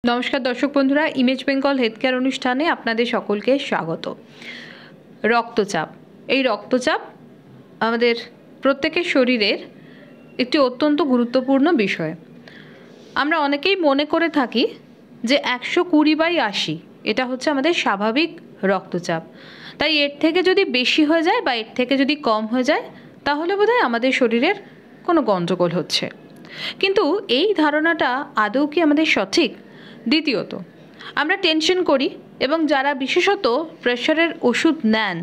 নমস্কার দর্শক বন্ধুরা, ইমেজ বেঙ্গল হেলথ কেয়ার অনুষ্ঠানে আপনাদের সকলকে স্বাগত। রক্তচাপ, এই রক্তচাপ আমাদের প্রত্যেকের শরীরের একটি অত্যন্ত গুরুত্বপূর্ণ বিষয়। আমরা অনেকেই মনে করে থাকি যে 120/80 এটা হচ্ছে আমাদের স্বাভাবিক রক্তচাপ, তাই এর থেকে যদি বেশি হয়ে যায় বা এর থেকে যদি কম হয়ে যায় তাহলে বোধহয় আমাদের শরীরের কোনো গণ্ডগোল হচ্ছে। কিন্তু এই ধারণাটা আদৌ কি আমাদের সঠিক? দ্বিতীয়ত, আমরা টেনশন করি এবং যারা বিশেষত প্রেশারের ওষুধ নেন,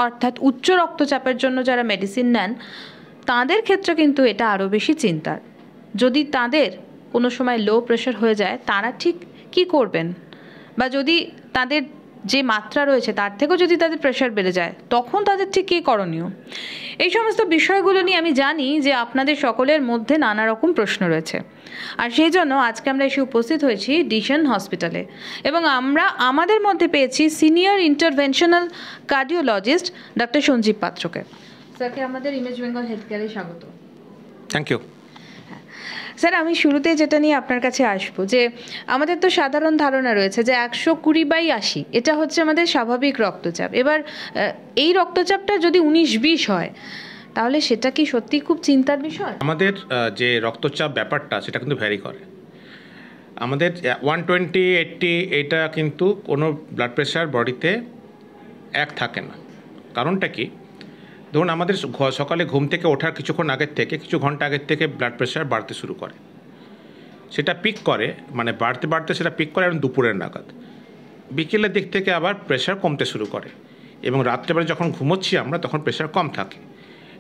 অর্থাৎ উচ্চ রক্তচাপের জন্য যারা মেডিসিন নেন, তাদের ক্ষেত্রে কিন্তু এটা আরও বেশি চিন্তার। যদি তাদের কোনো সময় লো প্রেশার হয়ে যায় তারা ঠিক কী করবেন, বা যদি তাদের যে মাত্রা রয়েছে তার থেকেও যদি তাদের প্রেশার বেড়ে যায় তখন তাদের ঠিক কী করণীয়? এই সমস্ত বিষয়গুলো নিয়ে আমি জানি যে আপনাদের সকলের মধ্যে নানা রকম প্রশ্ন রয়েছে, আর সেই জন্য আজকে আমরা এসে উপস্থিত হয়েছি ডিশন হসপিটালে এবং আমরা আমাদের মধ্যে পেয়েছি senior interventional cardiologist doctor Sanjeev পাত্রকে। স্যারকে আমাদের ইমেজ বেঙ্গল হেলথ কেয়ারে স্বাগত। Thank you. স্যার, আমি শুরুতে যেটা নিয়ে আপনার কাছে আসবো, যে আমাদের তো সাধারণ ধারণা রয়েছে যে 120/80 এটা হচ্ছে আমাদের স্বাভাবিক রক্তচাপ। এবার এই রক্তচাপটা যদি 19-20 হয় তাহলে সেটা কি সত্যি খুব চিন্তার বিষয়? আমাদের যে রক্তচাপ ব্যাপারটা সেটা কিন্তু ভ্যারি করে। আমাদের 120/80 এটা কিন্তু কোনো ব্লাড প্রেশার বডিতে এক থাকে না। কারণটা কি? ধরুন আমাদের সকালে ঘুম থেকে ওঠার কিছুক্ষণ আগের থেকে, কিছু ঘন্টা আগের থেকে ব্লাড প্রেশার বাড়তে শুরু করে, সেটা পিক করে, মানে বাড়তে বাড়তে সেটা পিক করে এবং দুপুরের নাগাদ। বিকেলের দিক থেকে আবার প্রেশার কমতে শুরু করে এবং রাত্রেবেলা যখন ঘুমোচ্ছি আমরা তখন প্রেশার কম থাকে।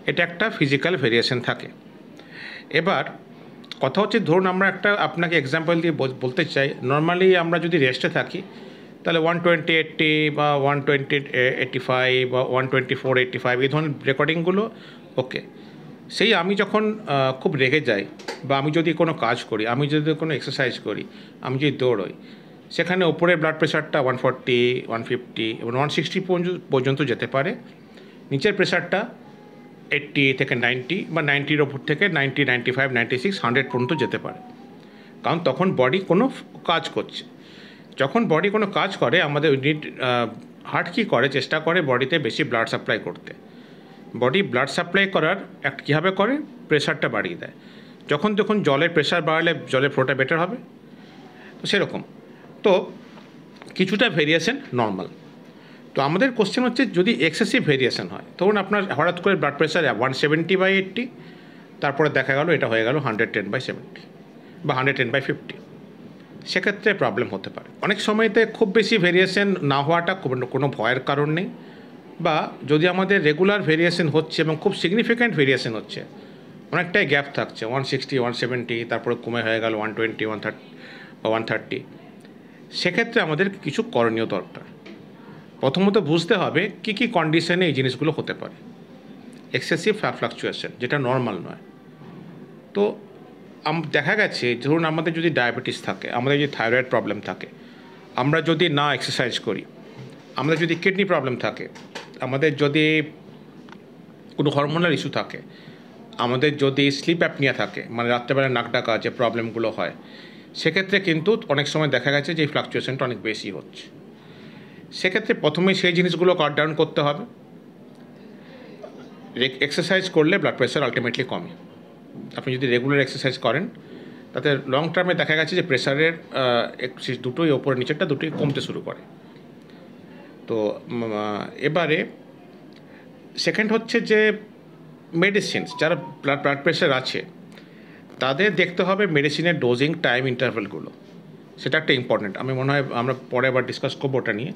এটা একটা ফিজিক্যাল ভেরিয়েশন থাকে। এবার কথা হচ্ছে, ধরুন আমরা একটা আপনাকে এক্সাম্পল দিয়ে বলতে চাই, নর্মালি আমরা যদি রেস্টে থাকি তাহলে 120/80 বা 120/85 বা 124/85 এই ধরনের রেকর্ডিংগুলো ওকে। সেই আমি যখন খুব রেগে যাই বা আমি যদি কোনো কাজ করি, আমি যদি কোনো এক্সারসাইজ করি, আমি যদি দৌড়ই, সেখানে ওপরের ব্লাড প্রেশারটা 140, 150 এবং 160 পর্যন্ত যেতে পারে। নিচের প্রেশারটা 80 থেকে 90 বা 90-র ওপর থেকে 90, 95, 96, 100 পর্যন্ত যেতে পারে। কারণ তখন বডি কোনো কাজ করছে। যখন বডি কোনো কাজ করে আমাদের হার্ট কী করে, চেষ্টা করে বডিতে বেশি ব্লাড সাপ্লাই করতে। বডি ব্লাড সাপ্লাই করার কীভাবে করে, প্রেশারটা বাড়িয়ে দেয়। যখন জলের প্রেশার বাড়ালে জলের ফ্লোটা বেটার হবে, তো সেরকম তো কিছুটা ভেরিয়েশন নর্মাল। তো আমাদের কোশ্চেন হচ্ছে, যদি এক্সেসিভ ভেরিয়েশন হয়, ধরুন আপনার হঠাৎ করে ব্লাড প্রেশার 170/80, তারপরে দেখা গেল এটা হয়ে গেল 110/70 বা 110/50, সেক্ষেত্রে প্রবলেম হতে পারে। অনেক সময়তে খুব বেশি ভেরিয়েশন না হওয়াটা কোনো ভয়ের কারণ নেই, বা যদি আমাদের রেগুলার ভেরিয়েশন হচ্ছে এবং খুব সিগনিফিক্যান্ট ভেরিয়েশন হচ্ছে, অনেকটাই গ্যাপ থাকছে 160, 170, তারপরে কমে হয়ে গেল 120, 130 বা 130, সেক্ষেত্রে আমাদের কিছু করণীয় দরকার। প্রথমত বুঝতে হবে কী কী কন্ডিশনে এই জিনিসগুলো হতে পারে। এক্সেসিভ ফ্লাকচুয়েশন, যেটা নর্মাল নয়। তো দেখা গেছে, ধরুন আমাদের যদি ডায়াবেটিস থাকে, আমাদের যদি থাইরয়েড প্রবলেম থাকে, আমরা যদি না এক্সারসাইজ করি, আমাদের যদি কিডনি প্রবলেম থাকে, আমাদের যদি কোনো হরমোনাল ইস্যু থাকে, আমাদের যদি স্লিপ অ্যাপনিয়া থাকে, মানে রাত্রেবেলা নাক ডাকা যে প্রবলেমগুলো হয়, সেক্ষেত্রে কিন্তু অনেক সময় দেখা গেছে যে এই ফ্লাকচুয়েশনটা অনেক বেশি হচ্ছে। সেক্ষেত্রে প্রথমে সেই জিনিসগুলো কাট ডাউন করতে হবে। এক্সারসাইজ করলে ব্লাড প্রেশার আলটিমেটলি কমে। আপনি যদি রেগুলার এক্সারসাইজ করেন তাতে লং টার্মে দেখা গেছে যে প্রেশারের দুটোই ওপরের নিচেরটা দুটোই কমতে শুরু করে। তো এবারে সেকেন্ড হচ্ছে যে মেডিসিনস, যারা ব্লাড প্রেশার আছে তাদের দেখতে হবে মেডিসিনের ডোজিং টাইম ইন্টারভ্যালগুলো, সেটা একটা ইম্পর্টেন্ট। আমি মনে হয় আমরা পরে আবার ডিসকাস করবো ওটা নিয়ে।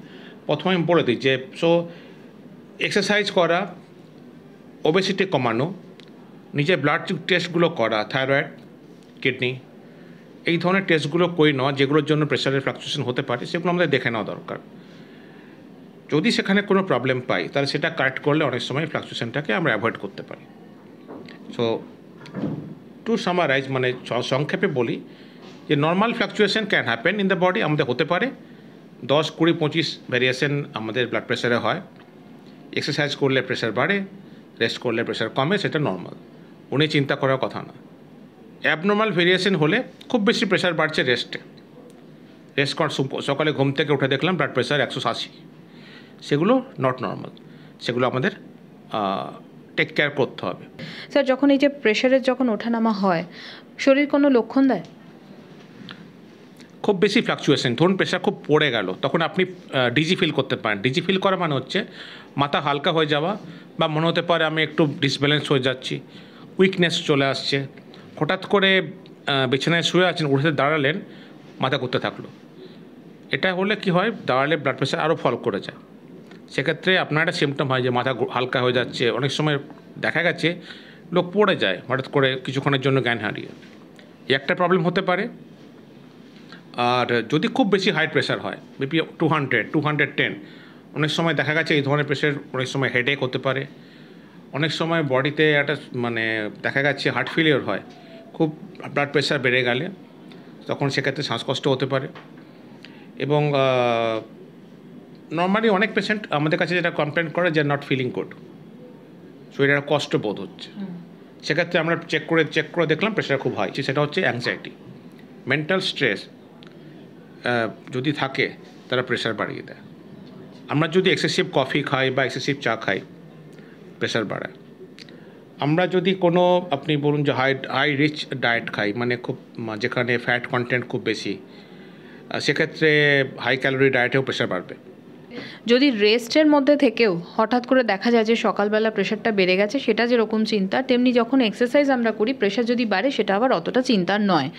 প্রথমে আমি বলে দিই যে এক্সারসাইজ করা, ওবেসিটি কমানো, নিজের ব্লাড টেস্টগুলো করা, থাইরয়েড, কিডনি, এই ধরনের টেস্টগুলো করে নেওয়া, যেগুলোর জন্য প্রেশারের ফ্লাকচুয়েশন হতে পারে সেগুলো আমাদের দেখে নেওয়া দরকার। যদি সেখানে কোনো প্রবলেম পাই তাহলে সেটা কারেক্ট করলে অনেক সময় ফ্লাকচুয়েশনটাকে আমরা অ্যাভয়েড করতে পারি। সো টু সামারাইজ, মানে সংক্ষেপে বলি যে normal fluctuation can happen in the body, আমাদের হতে পারে 10, 20, 25 ভ্যারিয়েশন আমাদের ব্লাড প্রেশারে হয়। এক্সারসাইজ করলে প্রেশার বাড়ে, রেস্ট করলে প্রেশার কমে, সেটা নর্মাল, উনি চিন্তা করার কথা না। অ্যাবনর্মাল ভেরিয়েশন হলে খুব বেশি প্রেশার বাড়ছে রেস্টে, রেস্ট কর, সকালে ঘুম থেকে উঠে দেখলাম ব্লাড প্রেশার 180, সেগুলো নট নর্মাল, সেগুলো আমাদের টেক কেয়ার করতে হবে। স্যার, যখন এই যে প্রেশারের যখন ওঠানামা হয়, শরীর কোনো লক্ষণ দেয়? খুব বেশি ফ্লাকচুয়েশন, ধরুন প্রেশার খুব পড়ে গেল, তখন আপনি ডিজি ফিল করতে পারেন। ডিজি ফিল করা মানে হচ্ছে মাথা হালকা হয়ে যাওয়া, বা মনে হতে পারে আমি একটু ডিসব্যালেন্স হয়ে যাচ্ছি, উইকনেস চলে আসছে, হঠাৎ করে বিছানায় শুয়ে আছেন, উঠে দাঁড়ালেন, মাথা ঘুরতে থাকলো। এটা হলে কি হয়, দাঁড়ালে ব্লাড প্রেশার আরও ফল করে যায়। সেক্ষেত্রে আপনার একটা সিমটম হয় যে মাথা হালকা হয়ে যাচ্ছে। অনেক সময় দেখা গেছে লোক পড়ে যায় হঠাৎ করে কিছুক্ষণের জন্য জ্ঞান হারিয়ে, এই একটা প্রবলেম হতে পারে। আর যদি খুব বেশি হাই প্রেশার হয়, বিপি 200, 210, অনেক সময় দেখা গেছে এই ধরনের প্রেশার অনেক সময় হেডেক হতে পারে। অনেক সময় বডিতে একটা মানে দেখা যাচ্ছে হার্ট ফেলিওর হয় খুব ব্লাড প্রেশার বেড়ে গেলে, তখন সেক্ষেত্রে শ্বাসকষ্ট হতে পারে। এবং নর্মালি অনেক পেশেন্ট আমাদের কাছে যেটা কমপ্লেন করে যে নট ফিলিং গুড, শরীরে একটা কষ্ট বোধ হচ্ছে। সেক্ষেত্রে আমরা চেক করে দেখলাম প্রেশার খুব হাই, সেটা হচ্ছে অ্যাংজাইটি, মেন্টাল স্ট্রেস যদি থাকে তারা প্রেশার বাড়িয়ে দেয়। আমরা যদি এক্সেসিভ কফি খাই বা এক্সেসিভ চা খাই, প্রেশার বাড়ায়। আমরা যদি কোনো আপনি বলুন যে হাই রিচ ডায়েট খাই, মানে খুব যেখানে ফ্যাট কন্টেন্ট খুব বেশি, সেক্ষেত্রে হাই ক্যালোরি ডায়েটেও প্রেশার বাড়বে। যদি রেস্টের মধ্যে থেকেও হঠাৎ করে দেখা যায় যে সকালবেলা প্রেশারটা বেড়ে গেছে, সেটা যেরকম চিন্তা, তেমনি যখন এক্সারসাইজ আমরা করি প্রেশার যদি বাড়ে, সেটা আবার অতটা চিন্তার নয়।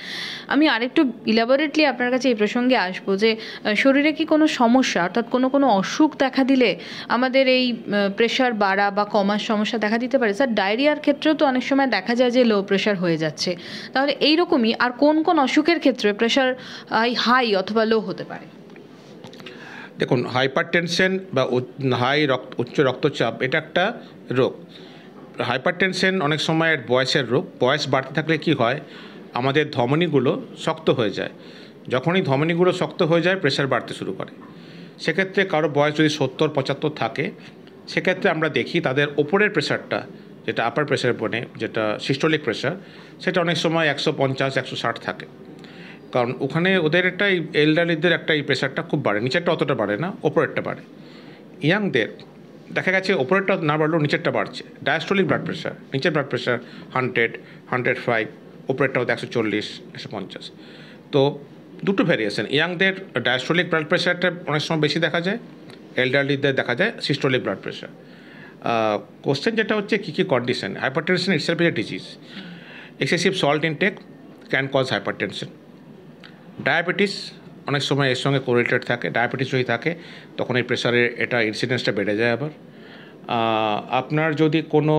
আমি আরেকটু ইলাবোরেটলি আপনার কাছে এই প্রসঙ্গে আসবো যে শরীরে কি কোনো সমস্যা, অর্থাৎ কোনো অসুখ দেখা দিলে আমাদের এই প্রেশার বাড়া বা কমার সমস্যা দেখা দিতে পারে? স্যার, ডায়রিয়ার ক্ষেত্রেও তো অনেক সময় দেখা যায় যে লো প্রেশার হয়ে যাচ্ছে, তাহলে এইরকমই আর কোন অসুখের ক্ষেত্রে প্রেশার হাই অথবা লো হতে পারে? দেখুন, হাইপারটেনশন বা উচ্চ রক্তচাপ এটা একটা রোগ। হাইপারটেনশন অনেক সময় বয়সের রোগ। বয়স বাড়তে থাকলে কি হয়, আমাদের ধমনীগুলো শক্ত হয়ে যায়। যখনই ধমনীগুলো শক্ত হয়ে যায়, প্রেশার বাড়তে শুরু করে। সেক্ষেত্রে কারো বয়স যদি 70-75 থাকে, সেক্ষেত্রে আমরা দেখি তাদের ওপরের প্রেশারটা, যেটা আপার প্রেশার বলে, যেটা সিস্টোলিক প্রেশার, সেটা অনেক সময় 150-160 থাকে। কারণ ওখানে ওদের একটা এলডারলিদের একটা এই প্রেশারটা খুব বাড়ে, নিচেরটা অতটা বাড়ে না, ওপরেরটা বাড়ে। ইয়াংদের দেখা গেছে ওপরেরটা না বাড়লেও নিচেরটা বাড়ছে। ডায়াস্টোলিক ব্লাড প্রেশার, নিচের ব্লাড প্রেশার 100, 105, ওপরেরটাও 140, 150। তো দুটো ভ্যারিয়েশন। ইয়াংদের ডায়াস্টোলিক ব্লাড প্রেশারটা অনেক সময় বেশি দেখা যায়, এলডারলিদের দেখা যায় সিস্টোলিক ব্লাড প্রেশার। কোশ্চেন যেটা হচ্ছে কী কী condition. Hypertension itself is a disease. Excessive salt intake can cause hypertension. Diabetes অনেক সময় এর সঙ্গে কোরিলেটেড থাকে। ডায়াবেটিস যদি থাকে তখন এই প্রেশারের ইনসিডেন্সটা বেড়ে যায়। আবার আপনার যদি কোনো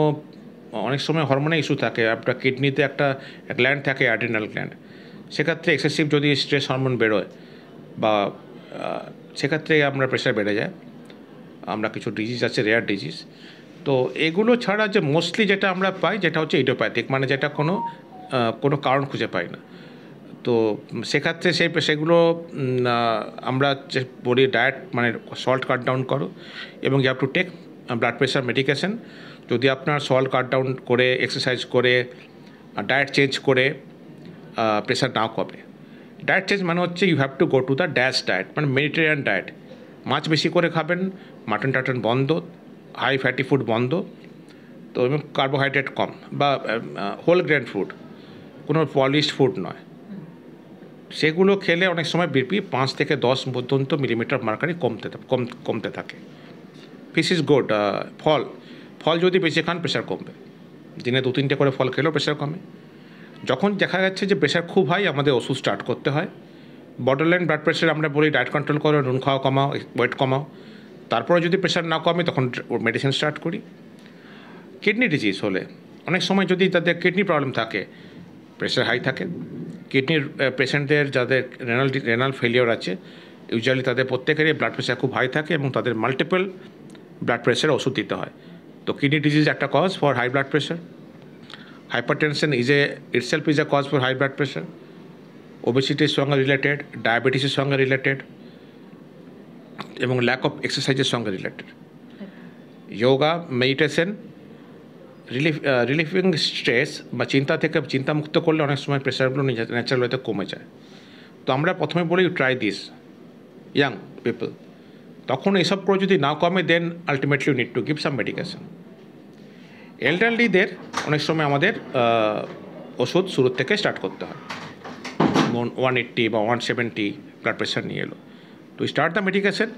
অনেক সময় হরমোনের ইস্যু থাকে, আপনার কিডনিতে একটা গ্ল্যান্ড থাকে, অ্যাড্রিনাল গ্ল্যান্ড, সেক্ষেত্রে এক্সেসিভ যদি স্ট্রেস হরমোন বেরোয় বা সেক্ষেত্রে আমরা প্রেশার বেড়ে যায়। আমরা কিছু ডিজিজ আছে, রেয়ার ডিজিজ। তো এগুলো ছাড়া যে মোস্টলি যেটা আমরা পাই, যেটা হচ্ছে ইডিওপ্যাথিক, মানে যেটা কোনো কারণ খুঁজে পাই না। তো সেক্ষেত্রে সেগুলো আমরা যে বলি ডায়েট, মানে সল্ট কাট ডাউন করো, এবং you have to take blood pressure medication. যদি আপনার সল্ট কাট ডাউন করে, এক্সারসাইজ করে, ডায়েট চেঞ্জ করে প্রেশার নাও কমে। ডায়েট চেঞ্জ মানে হচ্ছে you have to go to the DASH diet, মানে মেডিটেরিয়ান ডায়েট। মাছ বেশি করে খাবেন, মাটন টাটন বন্ধ, হাই ফ্যাটি ফুড বন্ধ, তো এবং কার্বোহাইড্রেট কম, বা হোল গ্রেন ফুড, কোনো পলিশড ফুড নয়। সেগুলো খেলে অনেক সময় বিপি 5 থেকে 10 পর্যন্ত মিলিমিটার মার্কারি কমতে থাকে। Fish is good. ফল যদি বেশি খান প্রেশার কমবে। দিনে 2-3টে করে ফল খেলেও প্রেশার কমে। যখন দেখা যাচ্ছে যে প্রেশার খুব হাই, আমাদের ওষুধ স্টার্ট করতে হয়। বর্ডারলাইন ব্লাড প্রেশার আমরা বলি ডায়েট কন্ট্রোল করো, নুন খাওয়া কমাও, ওয়েট কমাও। তারপরে যদি প্রেশার না কমে তখন মেডিসিন স্টার্ট করি। কিডনি ডিজিজ হলে অনেক সময় যদি তাদের কিডনি প্রবলেম থাকে, প্রেশার হাই থাকে। কিডনির পেশেন্টদের যাদের রেনাল ফেলিওর আছে, ইউজুয়ালি তাদের প্রত্যেকেরই ব্লাড প্রেশার খুব হাই থাকে এবং তাদের মাল্টিপল ব্লাড প্রেশার ওষুধ দিতে হয়। তো কিডনি ডিজিজ একটা cause for high blood pressure. Hypertension itself is a cause for high blood pressure. ওবেসিটির সঙ্গে রিলেটেড, ডায়াবেটিসের সঙ্গে রিলেটেড, এবং ল্যাক অফ এক্সারসাইজের সঙ্গে রিলেটেড। যোগা, মেডিটেশন, রিলিফিং স্ট্রেস বা চিন্তামুক্ত করলে অনেক সময় প্রেশারগুলো ন্যাচারাল ওয়েতে কমে যায়। তো আমরা প্রথমে বলি ট্রাই দিস ইয়াং পিপল, তখন এইসব করে যদি না কমে then ultimately you need to give some medication. এল্ডারলিদের অনেক সময় আমাদের ওষুধ শুরুর থেকে স্টার্ট করতে হয়, 180 বা 170 ব্লাড প্রেশার নিয়ে এলো, to start the medication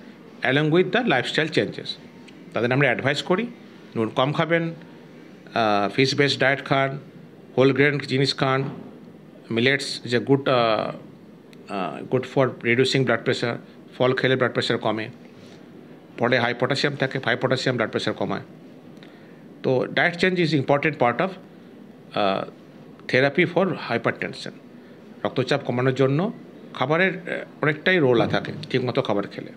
along with the lifestyle changes. তাদের আমরা অ্যাডভাইস করি নুন কম খাবেন, ফিশ বেসড ডায়েট খান, হোল গ্রেন জিনিস খান, মিলেটস যে good for reducing blood pressure, ফল খেলে ব্লাড প্রেশার কমে, পরে হাই পটাশিয়াম থাকে, হাই পটাশিয়াম ব্লাড প্রেশার কমায়। তো diet change is important part of therapy for hypertension. রক্তচাপ কমানোর জন্য খাবারের অনেকটাই রোল থাকে ঠিকমতো খাবার খেলে।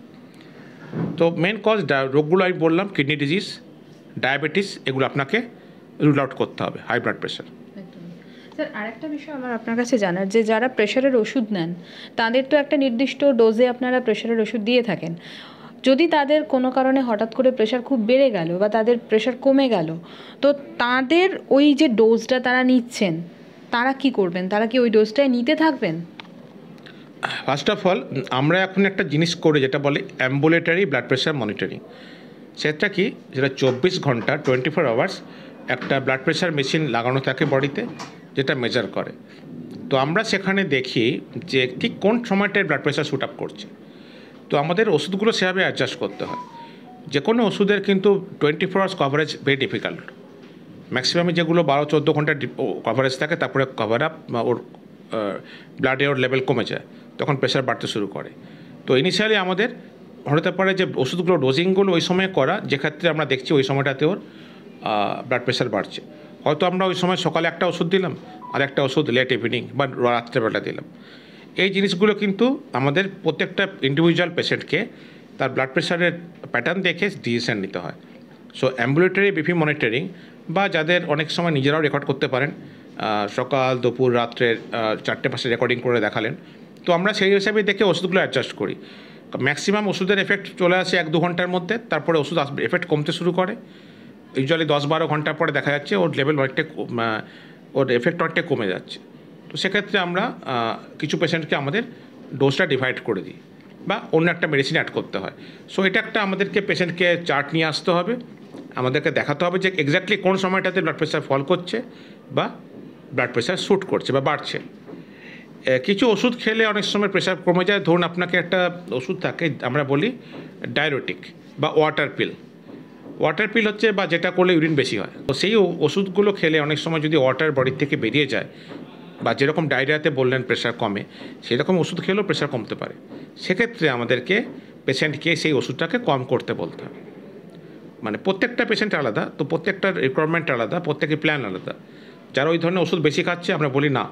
তো মেন কজ রোগগুলো আমি বললাম, কিডনি ডিজিজ, ডায়াবেটিস, এগুলো আপনাকে রুল আউট করতে হবে, হাই ব্লাড প্রেশার। স্যার আরেকটা বিষয় আমার আপনার কাছে জানার, যে যারা প্রেশারের ওষুধ নেন তাদের তো একটা নির্দিষ্ট ডোজে আপনারা প্রেশারের ওষুধ দিয়ে থাকেন, যদি তাদের কোনো কারণে হঠাৎ করে প্রেশার খুব বেড়ে গেল বা তাদের প্রেশার কমে গেল, তো তাদের ওই যে ডোজটা তারা নিচ্ছেন তারা কি করবেন? তারা কি ওই ডোজটাই নিতে থাকবেন? ফার্স্ট অফ অল আমরা এখন একটা জিনিস করি যেটা বলে অ্যাম্বুলেটারি ব্লাড প্রেশার মনিটরিং। সেটা কি, যেটা 24 ঘন্টা 24 আওয়ার্স একটা ব্লাড প্রেশার মেশিন লাগানো থাকে বডিতে, যেটা মেজার করে। তো আমরা সেখানে দেখি যে ঠিক কোন সময়টায় ব্লাড প্রেশার শ্যুট আপ করছে। তো আমাদের ওষুধগুলো সেভাবে অ্যাডজাস্ট করতে হয়। যে কোনো ওষুধের কিন্তু 24 আওয়ার্স কভারেজ ভেরি ডিফিকাল্ট। ম্যাক্সিমামে যেগুলো 12-14 ঘন্টা কভারেজ থাকে, তারপরে কভার আপ ওর ব্লাডে ওর লেভেল কমে যায়, তখন প্রেশার বাড়তে শুরু করে। তো ইনিশিয়ালি আমাদের হতে পারে যে ওষুধগুলো ডোজিংগুলো ওই সময় করা, যে ক্ষেত্রে আমরা দেখছি ওই সময়টাতে ওর ব্লাড প্রেশার বাড়ছে। হয়তো আমরা ওই সময় সকালে একটা ওষুধ দিলাম, আর একটা ওষুধ লেট ইভিনিং বা রাত্রেবেলা দিলাম। এই জিনিসগুলো কিন্তু আমাদের প্রত্যেকটা ইন্ডিভিজুয়াল পেশেন্টকে তার ব্লাড প্রেশারের প্যাটার্ন দেখে ডিসিশন নিতে হয়। সো অ্যাম্বুলেটরি বিপি মনিটরিং, বা যাদের অনেক সময় নিজেরাও রেকর্ড করতে পারেন, সকাল দুপুর রাত্রের 4-5 রেকর্ডিং করে দেখালেন, তো আমরা সেই হিসাবে দেখে ওষুধগুলো অ্যাডজাস্ট করি। ম্যাক্সিমাম ওষুধের এফেক্ট চলে আসে 1-2 ঘন্টার মধ্যে, তারপরে ওষুধ এফেক্ট কমতে শুরু করে। ইউজুয়ালি 10-12 ঘন্টা পরে দেখা যাচ্ছে ওর লেভেল অনেকটা, ওর এফেক্ট অনেকটা কমে যাচ্ছে। তো সেক্ষেত্রে আমরা কিছু পেশেন্টকে আমাদের ডোজটা ডিভাইড করে দিই, বা অন্য একটা মেডিসিন অ্যাড করতে হয়। সো এটা একটা আমাদেরকে পেশেন্টকে চার্ট নিয়ে আসতে হবে, আমাদেরকে দেখাতে হবে যে এক্স্যাক্টলি কোন সময়টাতে ব্লাড প্রেশার ফল করছে বা ব্লাড প্রেশার শ্যুট করছে বা বাড়ছে। কিছু ওষুধ খেলে অনেক সময় প্রেশার কমে যায়। ধরুন আপনাকে একটা ওষুধ থাকে, আমরা বলি ডায়ুরেটিক বা ওয়াটার পিল। ওয়াটার পিল হচ্ছে বা যেটা করলে ইউরিন বেশি হয়। তো সেই ওষুধগুলো খেলে অনেক সময় যদি ওয়াটার বডির থেকে বেরিয়ে যায়, বা যেরকম ডায়রিয়াতে বললেন প্রেশার কমে, সেরকম ওষুধ খেলেও প্রেশার কমতে পারে। সেক্ষেত্রে আমাদেরকে পেশেন্টকে সেই ওষুধটাকে কম করতে বলতে হবে। মানে প্রত্যেকটা পেশেন্ট আলাদা, তো প্রত্যেকটার রিকোয়ারমেন্ট আলাদা, প্রত্যেকের প্ল্যান আলাদা। যারা ওই ধরনের ওষুধ বেশি খাচ্ছে, আমরা বলি না,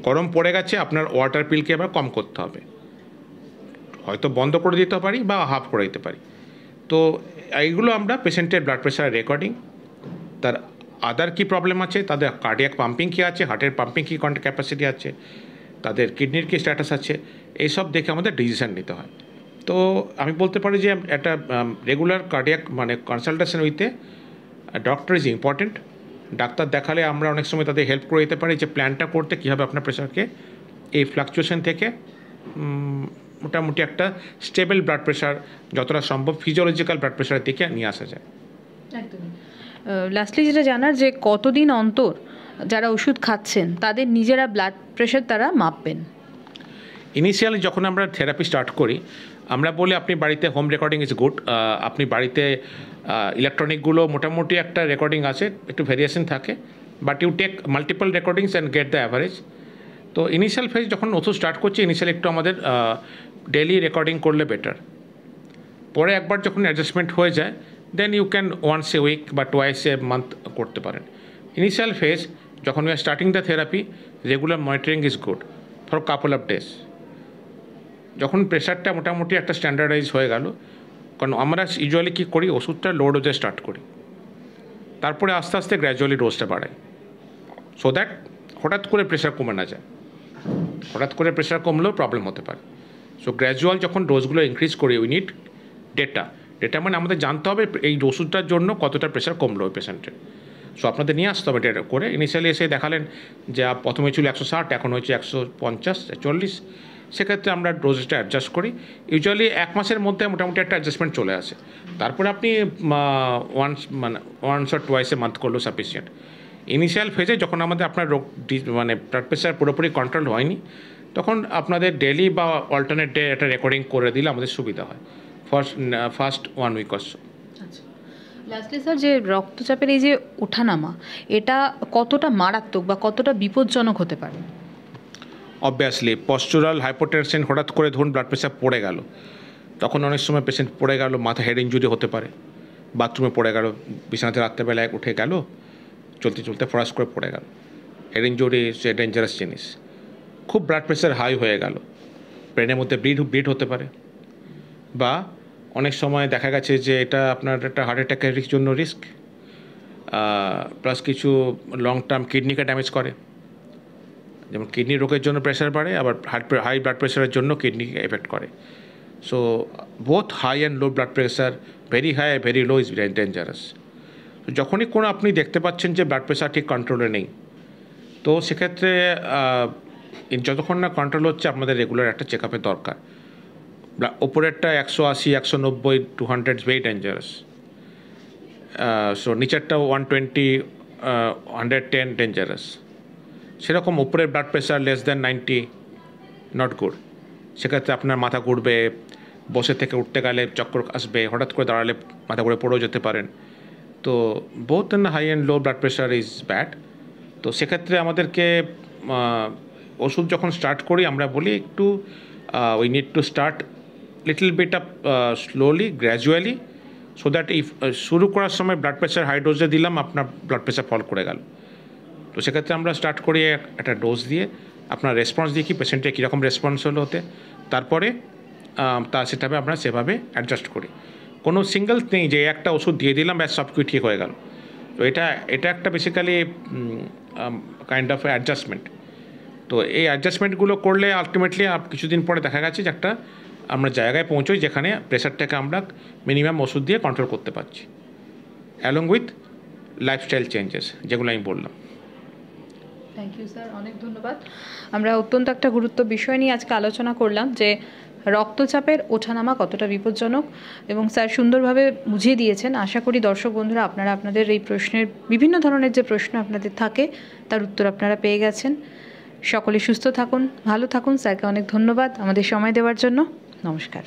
গরম পড়ে গেছে, আপনার ওয়াটার পিলকে এবার কম করতে হবে, হয়তো বন্ধ করে দিতে পারি বা হাফ করে দিতে পারি। তো এইগুলো আমরা পেশেন্টের ব্লাড প্রেশার রেকর্ডিং, তার আদার কী প্রবলেম আছে, তাদের কার্ডিয়াক পাম্পিং কী আছে, হার্টের পাম্পিং কী ক্যাপাসিটি আছে, তাদের কিডনির কী স্ট্যাটাস আছে, এইসব দেখে আমাদের ডিসিশন নিতে হয়। তো আমি বলতে পারি যে একটা রেগুলার কার্ডিয়াক মানে কনসালটেশন উইথে ডক্টর ইজ ইম্পর্টেন্ট। ডাক্তার দেখালে আমরা অনেক সময় তাদের হেল্প করে দিতে পারি যে প্ল্যানটা করতে কীভাবে আপনার প্রেশারকে এই ফ্লাকচুয়েশন থেকে মোটামুটি একটা স্টেবল ব্লাড প্রেশার, যতটা সম্ভব ফিজিওলজিক্যাল ব্লাড প্রেশারের দিকে নিয়ে আসা যায়। একদমই। লাস্টলি যেটা জানার, যে কতদিন অন্তর যারা ওষুধ খাচ্ছেন তাদের নিজেরা ব্লাড প্রেশার তারা মাপবেন? ইনিশিয়ালি যখন আমরা থেরাপি স্টার্ট করি, আমরা বলি আপনি বাড়িতে হোম রেকর্ডিং ইজ গুড। আপনি বাড়িতে ইলেকট্রনিকগুলো মোটামুটি একটা রেকর্ডিং আছে, একটু ভেরিয়েশন থাকে, but you take multiple recordings and get the average. তো ইনিশিয়াল ফেজ যখন ওষুধ স্টার্ট করছি, ইনিশিয়াল একটু আমাদের ডেইলি রেকর্ডিং করলে বেটার। পরে একবার যখন অ্যাডজাস্টমেন্ট হয়ে যায়, then you can once a week বা টোয়াইস এ মান্থ করতে পারেন। ইনিশিয়াল ফেজ যখন we are starting the therapy, regular monitoring is good for couple of days. যখন প্রেশারটা মোটামুটি একটা স্ট্যান্ডার্ডাইজ হয়ে গেল, কারণ আমরা ইউজুয়ালি কী করি, ওষুধটা লো ডোজে স্টার্ট করি, তারপরে আস্তে আস্তে গ্র্যাজুয়ালি ডোজটা বাড়াই, সো দ্যাট হঠাৎ করে প্রেশার কমে না যায়। হঠাৎ করে প্রেশার কমলেও প্রবলেম হতে পারে। সো গ্র্যাজুয়াল যখন ডোজগুলো ইনক্রিজ করি, উই নিড ডেটা মানে আমাদের জানতে হবে এই ওষুধটার জন্য কতটা প্রেশার কমলো ওই পেশেন্টের। সো আপনাদের নিয়ে আসতে হবে ডেটা করে। ইনিশিয়ালি এসে দেখালেন যে প্রথমে ছিল 160, এখন হয়েছে 150, 40। সেক্ষেত্রে আমরা ডোজটা অ্যাডজাস্ট করি। ইউজুয়ালি 1 মাসের মধ্যে মোটামুটি একটা অ্যাডজাস্টমেন্ট চলে আসে। তারপরে আপনি once or twice a month করলেও সাফিসিয়েন্ট। ইনিশিয়াল ফেজে যখন আপনার রোগ ব্লাড প্রেশার পুরোপুরি কন্ট্রোল হয়নি, তখন আপনাদের ডেলি বা অল্টারনেট ডে একটা রেকর্ডিং করে দিলে আমাদের সুবিধা হয় first 1 week or so. Lastly sir, যে রক্তচাপের এই যে ওঠানামা, এটা কতটা মারাত্মক বা কতটা বিপজ্জনক হতে পারে? অবভিয়াসলি পশ্চুরাল হাইপোটেনশন, হঠাৎ করে ধরুন ব্লাড প্রেশার পড়ে গেল, তখন অনেক সময় পেশেন্ট পড়ে গেল, মাথা হেড ইঞ্জুরি হতে পারে, বাথরুমে পড়ে গেল, বিছানাতে রাত্রেবেলায় উঠে গেল, চলতে চলতে ফরাস করে পড়ে গেল। হেড ইঞ্জুরি সে ডেঞ্জারাস জিনিস। খুব ব্লাড প্রেশার হাই হয়ে গেল, ব্রেনের মধ্যে ব্লিড হতে পারে, বা অনেক সময় দেখা গেছে যে এটা আপনার একটা হার্ট অ্যাটাকের জন্য রিস্ক, প্লাস কিছু লং টার্ম কিডনিকে ড্যামেজ করে। যেমন কিডনি রোগের জন্য প্রেশার বাড়ে, আবার হাই ব্লাড প্রেশারের জন্য কিডনিকে এফেক্ট করে। So both high and low blood pressure, very high very low is dangerous. যখনই কোনো আপনি দেখতে পাচ্ছেন যে ব্লাড প্রেশার ঠিক কন্ট্রোলে নেই, তো সেক্ষেত্রে যতক্ষণ না কন্ট্রোল হচ্ছে আপনাদের রেগুলার একটা চেক আপের দরকার। ওপরেরটা 180, 190, 200 ভেরি ডেঞ্জারাস। সো নিচেরটাও 120, 110 ডেঞ্জারাস। সেরকম উপরের blood pressure less than 90 not good. সেক্ষেত্রে আপনার মাথা ঘুরবে, বসে থেকে উঠতে গেলে চক্কর আসবে, হঠাৎ করে দাঁড়ালে মাথা ঘুরে পড়েও যেতে পারেন। তো both in high and low blood pressure is bad. তো সেক্ষেত্রে আমাদেরকে ওষুধ যখন স্টার্ট করি আমরা বলি একটু we need to start little bit up slowly gradually, so that শুরু করার সময় ব্লাড প্রেশার হাই ডোজে দিলাম, আপনার ব্লাড প্রেশার ফল করে গেল। তো সেক্ষেত্রে আমরা স্টার্ট করি একটা ডোজ দিয়ে, আপনার রেসপন্স দেখি পেশেন্টের কীরকম রেসপন্স হলো হতে, তারপরে সেটাবে আমরা সেভাবে অ্যাডজাস্ট করি। কোনো সিঙ্গেল নেই যে একটা ওষুধ দিয়ে দিলাম ব্যাস সব কিছু ঠিক হয়ে গেল। তো এটা একটা বেসিক্যালি কাইন্ড অফ অ্যাডজাস্টমেন্ট। তো এই অ্যাডজাস্টমেন্টগুলো করলে আলটিমেটলি কিছুদিন পরে দেখা গেছে যে একটা আমরা জায়গায় পৌঁছোই যেখানে প্রেশারটাকে আমরা মিনিমাম ওষুধ দিয়ে কন্ট্রোল করতে পারছি, অ্যালং উইথ লাইফস্টাইল চেঞ্জেস যেগুলো আমি বললাম। থ্যাংক ইউ স্যার, অনেক ধন্যবাদ। আমরা অত্যন্ত একটা গুরুত্ব বিষয় নিয়ে আজকে আলোচনা করলাম যে রক্তচাপের ওঠানামা কতটা বিপজ্জনক, এবং স্যার সুন্দরভাবে বুঝিয়ে দিয়েছেন। আশা করি দর্শক বন্ধুরা আপনারা আপনাদের এই প্রশ্নের, বিভিন্ন ধরনের যে প্রশ্ন আপনাদের থাকে তার উত্তর আপনারা পেয়ে গেছেন। সকলে সুস্থ থাকুন, ভালো থাকুন। স্যারকে অনেক ধন্যবাদ আমাদের সময় দেওয়ার জন্য। নমস্কার।